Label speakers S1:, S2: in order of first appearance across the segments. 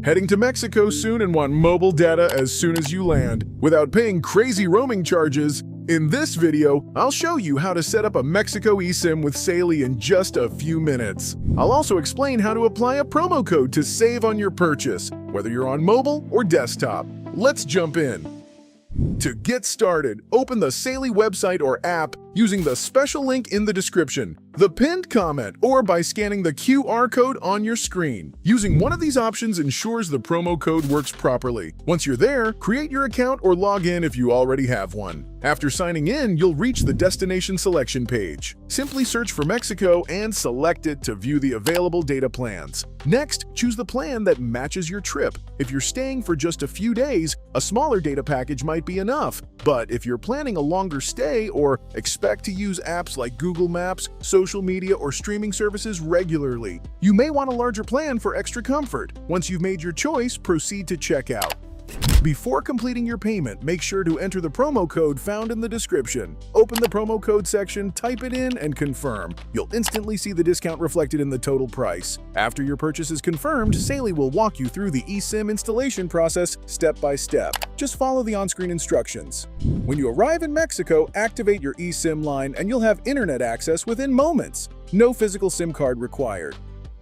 S1: Heading to Mexico soon and want mobile data as soon as you land, without paying crazy roaming charges? In this video, I'll show you how to set up a Mexico eSIM with Saily in just a few minutes. I'll also explain how to apply a promo code to save on your purchase, whether you're on mobile or desktop. Let's jump in. To get started, open the Saily website or app using the special link in the description, the pinned comment, or by scanning the QR code on your screen. Using one of these options ensures the promo code works properly. Once you're there, create your account or log in if you already have one. After signing in, you'll reach the destination selection page. Simply search for Mexico and select it to view the available data plans. Next, choose the plan that matches your trip. If you're staying for just a few days, a smaller data package might be enough. But if you're planning a longer stay or expect to use apps like Google Maps, social media, or streaming services regularly, you may want a larger plan for extra comfort. Once you've made your choice, proceed to checkout. Before completing your payment, make sure to enter the promo code found in the description. Open the promo code section, type it in, and confirm. You'll instantly see the discount reflected in the total price. After your purchase is confirmed, Saily will walk you through the eSIM installation process step by step. Just follow the on-screen instructions. When you arrive in Mexico, activate your eSIM line and you'll have internet access within moments. No physical SIM card required.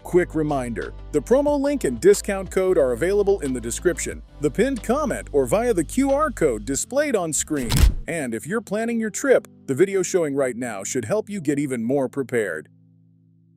S1: Quick reminder, the promo link and discount code are available in the description, the pinned comment, or via the QR code displayed on screen. And if you're planning your trip, the video showing right now should help you get even more prepared.